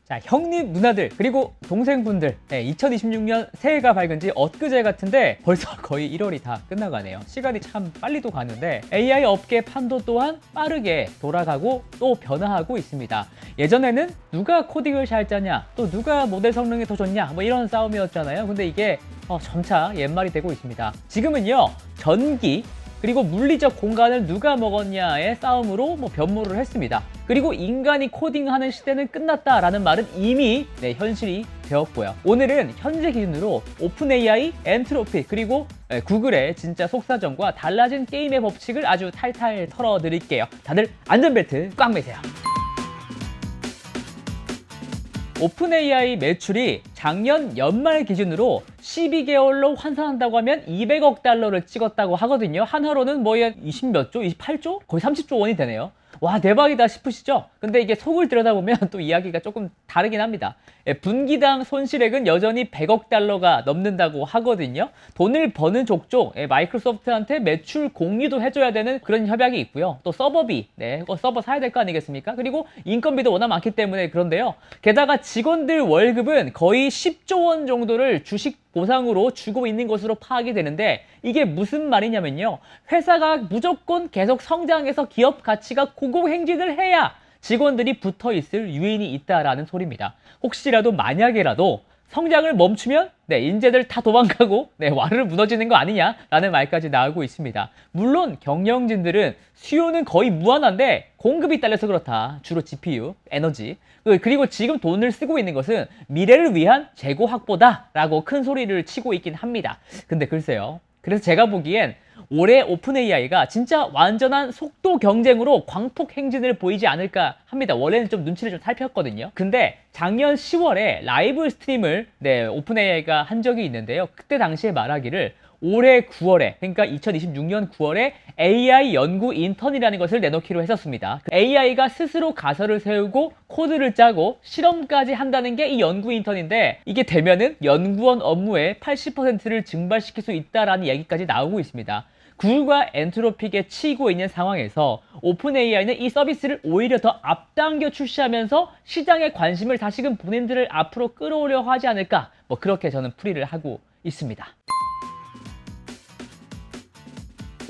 자, 형님, 누나들, 그리고 동생분들, 2026년 새해가 밝은 지 엊그제 같은데 벌써 거의 1월이 다 끝나가네요. 시간이 참 빨리도 가는데 AI 업계 판도 또한 빠르게 돌아가고 또 변화하고 있습니다. 예전에는 누가 코딩을 잘 짜냐, 또 누가 모델 성능이 더 좋냐, 뭐 이런 싸움이었잖아요. 근데 이게 점차 옛말이 되고 있습니다. 지금은요, 전기, 그리고 물리적 공간을 누가 먹었냐의 싸움으로 변모를 했습니다. 그리고 인간이 코딩하는 시대는 끝났다라는 말은 이미 현실이 되었고요. 오늘은 현재 기준으로 오픈 AI, 엔트로피, 그리고 구글의 진짜 속사정과 달라진 게임의 법칙을 아주 탈탈 털어드릴게요. 다들 안전벨트 꽉 매세요. 오픈 AI 매출이 작년 연말 기준으로 12개월로 환산한다고 하면 200억 달러를 찍었다고 하거든요. 한화로는 뭐 20몇 조, 28조? 거의 30조 원이 되네요. 와, 대박이다 싶으시죠? 근데 이게 속을 들여다보면 또 이야기가 조금 다르긴 합니다. 분기당 손실액은 여전히 100억 달러가 넘는다고 하거든요. 돈을 버는 족족 마이크로소프트한테 매출 공유도 해줘야 되는 그런 협약이 있고요. 또 서버비, 서버 사야 될 거 아니겠습니까? 그리고 인건비도 워낙 많기 때문에 그런데요. 게다가 직원들 월급은 거의 10조 원 정도를 주식 보상으로 주고 있는 것으로 파악이 되는데 이게 무슨 말이냐면요. 회사가 무조건 계속 성장해서 기업 가치가 고공행진을 해야 직원들이 붙어 있을 유인이 있다라는 소리입니다. 혹시라도 만약에라도 성장을 멈추면 인재들 다 도망가고 와르르 무너지는 거 아니냐라는 말까지 나오고 있습니다. 물론 경영진들은 수요는 거의 무한한데 공급이 딸려서 그렇다. 주로 GPU, 에너지, 그리고 지금 돈을 쓰고 있는 것은 미래를 위한 재고 확보다라고 큰 소리를 치고 있긴 합니다. 근데 글쎄요. 그래서 제가 보기엔 올해 오픈 AI가 진짜 완전한 속도 경쟁으로 광폭 행진을 보이지 않을까 합니다. 원래는 좀 눈치를 좀 살폈거든요. 근데 작년 10월에 라이브 스트림을 오픈 AI가 한 적이 있는데요. 그때 당시에 말하기를 올해 9월에, 그러니까 2026년 9월에 AI 연구 인턴이라는 것을 내놓기로 했었습니다. AI가 스스로 가설을 세우고 코드를 짜고 실험까지 한다는 게 이 연구 인턴인데 이게 되면은 연구원 업무의 80%를 증발시킬 수 있다라는 얘기까지 나오고 있습니다. 구글과 엔트로픽에 치이고 있는 상황에서 오픈 AI는 이 서비스를 오히려 더 앞당겨 출시하면서 시장의 관심을 다시금 본인들을 앞으로 끌어오려 하지 않을까, 그렇게 저는 풀이를 하고 있습니다.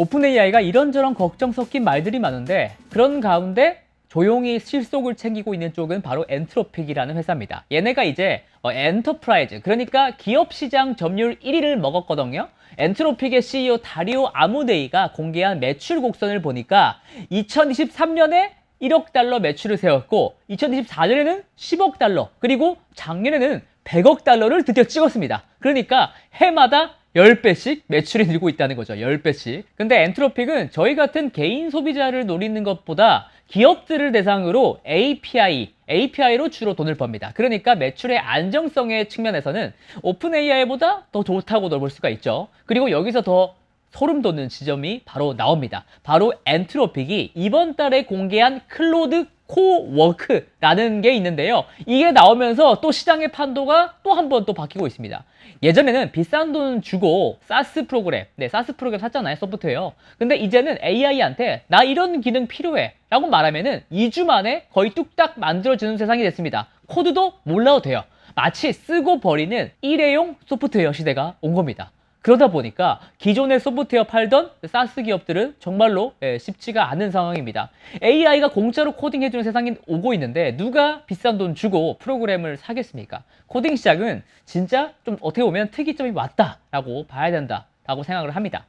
오픈 AI가 이런저런 걱정 섞인 말들이 많은데 그런 가운데 조용히 실속을 챙기고 있는 쪽은 바로 엔트로픽이라는 회사입니다. 얘네가 이제 엔터프라이즈, 그러니까 기업 시장 점유율 1위를 먹었거든요. 엔트로픽의 CEO 다리오 아모데이가 공개한 매출 곡선을 보니까 2023년에 1억 달러 매출을 세웠고 2024년에는 10억 달러, 그리고 작년에는 100억 달러를 드디어 찍었습니다. 그러니까 해마다 10배씩 매출이 늘고 있다는 거죠. 10배씩. 근데 엔트로픽은 저희 같은 개인 소비자를 노리는 것보다 기업들을 대상으로 API로 주로 돈을 법니다. 그러니까 매출의 안정성의 측면에서는 오픈 AI보다 더 좋다고 볼 수가 있죠. 그리고 여기서 더 소름 돋는 지점이 바로 나옵니다. 바로 엔트로픽이 이번 달에 공개한 클로드 코워크라는 게 있는데요. 이게 나오면서 또 시장의 판도가 또 한 번 또 바뀌고 있습니다. 예전에는 비싼 돈 주고 사스 프로그램 샀잖아요, 소프트웨어. 근데 이제는 AI한테 나 이런 기능 필요해 라고 말하면은 2주 만에 거의 뚝딱 만들어지는 세상이 됐습니다. 코드도 몰라도 돼요. 마치 쓰고 버리는 일회용 소프트웨어 시대가 온 겁니다. 그러다 보니까 기존의 소프트웨어 팔던 사스 기업들은 정말로 쉽지가 않은 상황입니다. AI가 공짜로 코딩해주는 세상이 오고 있는데 누가 비싼 돈 주고 프로그램을 사겠습니까? 코딩 시작은 진짜 좀 어떻게 보면 특이점이 왔다라고 봐야 된다라고 생각을 합니다.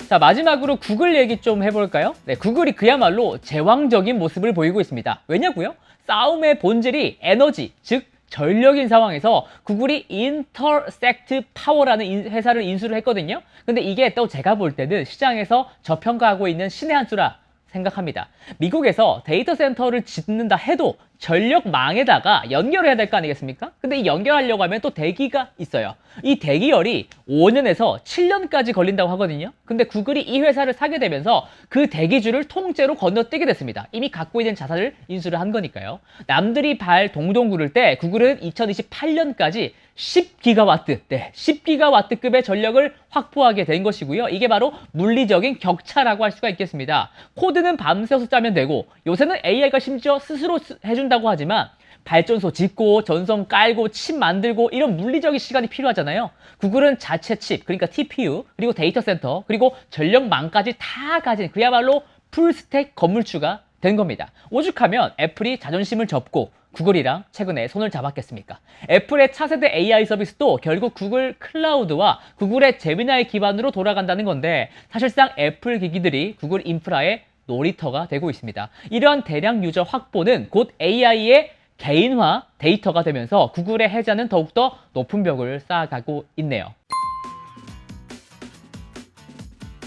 자, 마지막으로 구글 얘기 좀 해볼까요? 구글이 그야말로 제왕적인 모습을 보이고 있습니다. 왜냐고요? 싸움의 본질이 에너지, 즉 전력인 상황에서 구글이 인터섹트 파워라는 회사를 인수를 했거든요. 근데 이게 또 제가 볼 때는 시장에서 저평가하고 있는 신의 한 수라 생각합니다. 미국에서 데이터 센터를 짓는다 해도 전력망에다가 연결해야 될 거 아니겠습니까? 근데 이 연결하려고 하면 또 대기가 있어요. 이 대기열이 5년에서 7년까지 걸린다고 하거든요. 근데 구글이 이 회사를 사게 되면서 그 대기줄을 통째로 건너뛰게 됐습니다. 이미 갖고 있는 자산을 인수를 한 거니까요. 남들이 발 동동 구를 때 구글은 2028년까지 10기가와트, 10기가와트급의 전력을 확보하게 된 것이고요. 이게 바로 물리적인 격차라고 할 수가 있겠습니다. 코드는 밤새서 짜면 되고, 요새는 AI가 심지어 스스로 해준다고 하지만 발전소 짓고 전선 깔고 칩 만들고 이런 물리적인 시간이 필요하잖아요. 구글은 자체 칩, 그러니까 TPU, 그리고 데이터 센터, 그리고 전력망까지 다 가진 그야말로 풀스택 건물주가 된 겁니다. 오죽하면 애플이 자존심을 접고 구글이랑 최근에 손을 잡았겠습니까? 애플의 차세대 AI 서비스도 결국 구글 클라우드와 구글의 제미나이 기반으로 돌아간다는 건데, 사실상 애플 기기들이 구글 인프라의 놀이터가 되고 있습니다. 이러한 대량 유저 확보는 곧 AI의 개인화 데이터가 되면서 구글의 해자는 더욱더 높은 벽을 쌓아가고 있네요.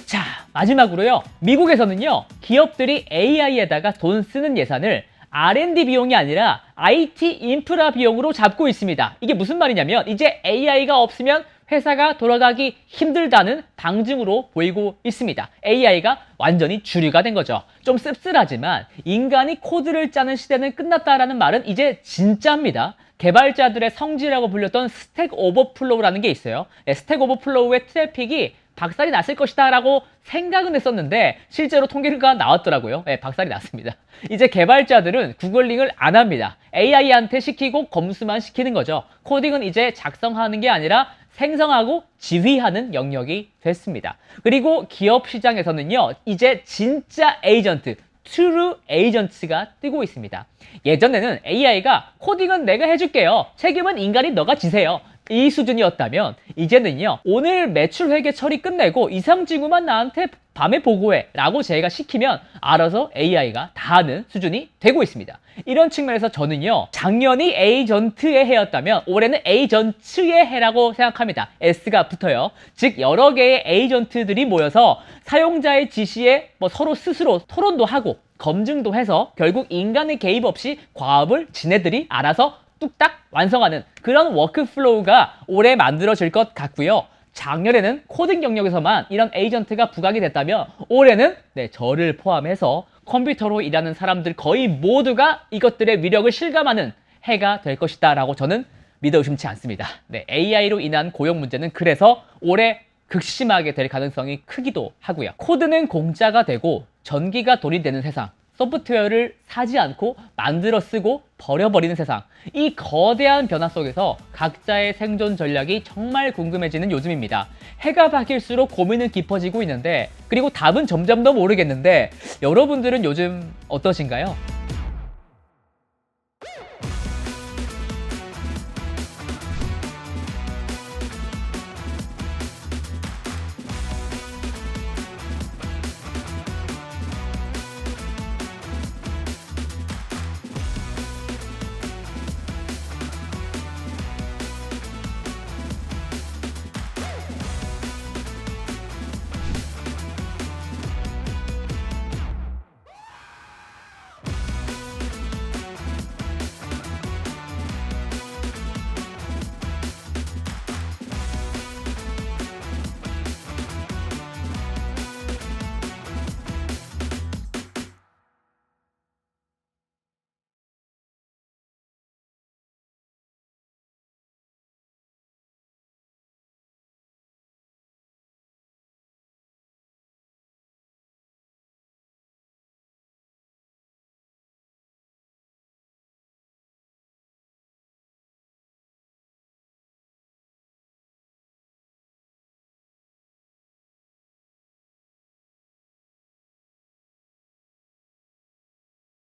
자, 마지막으로요. 미국에서는요, 기업들이 AI에다가 돈 쓰는 예산을 R&D 비용이 아니라 IT 인프라 비용으로 잡고 있습니다. 이게 무슨 말이냐면 이제 AI가 없으면 회사가 돌아가기 힘들다는 방증으로 보이고 있습니다. AI가 완전히 주류가 된 거죠. 좀 씁쓸하지만 인간이 코드를 짜는 시대는 끝났다라는 말은 이제 진짜입니다. 개발자들의 성지라고 불렸던 스택 오버플로우라는 게 있어요. 스택 오버플로우의 트래픽이 박살이 났을 것이다 라고 생각은 했었는데 실제로 통계가 나왔더라고요. 박살이 났습니다. 이제 개발자들은 구글링을 안 합니다. AI한테 시키고 검수만 시키는 거죠. 코딩은 이제 작성하는 게 아니라 생성하고 지휘하는 영역이 됐습니다. 그리고 기업 시장에서는요, 이제 진짜 에이전트, 트루 에이전트가 뜨고 있습니다. 예전에는 AI가 코딩은 내가 해줄게요. 책임은 인간이 너가 지세요. 이 수준이었다면 이제는요, 오늘 매출 회계 처리 끝내고 이상징후만 나한테 밤에 보고해 라고 제가 시키면 알아서 AI가 다 하는 수준이 되고 있습니다. 이런 측면에서 저는요, 작년이 에이전트의 해였다면 올해는 에이전츠의 해라고 생각합니다. S가 붙어요. 즉 여러 개의 에이전트들이 모여서 사용자의 지시에 서로 스스로 토론도 하고 검증도 해서 결국 인간의 개입 없이 과업을 지네들이 알아서 뚝딱 완성하는 그런 워크플로우가 올해 만들어질 것 같고요. 작년에는 코딩 영역에서만 이런 에이전트가 부각이 됐다면 올해는 저를 포함해서 컴퓨터로 일하는 사람들 거의 모두가 이것들의 위력을 실감하는 해가 될 것이다 라고 저는 믿어 의심치 않습니다. AI로 인한 고용 문제는 그래서 올해 극심하게 될 가능성이 크기도 하고요. 코드는 공짜가 되고 전기가 돈이 되는 세상, 소프트웨어를 사지 않고 만들어 쓰고 버려버리는 세상, 이 거대한 변화 속에서 각자의 생존 전략이 정말 궁금해지는 요즘입니다. 해가 바뀔수록 고민은 깊어지고 있는데, 그리고 답은 점점 더 모르겠는데 여러분들은 요즘 어떠신가요?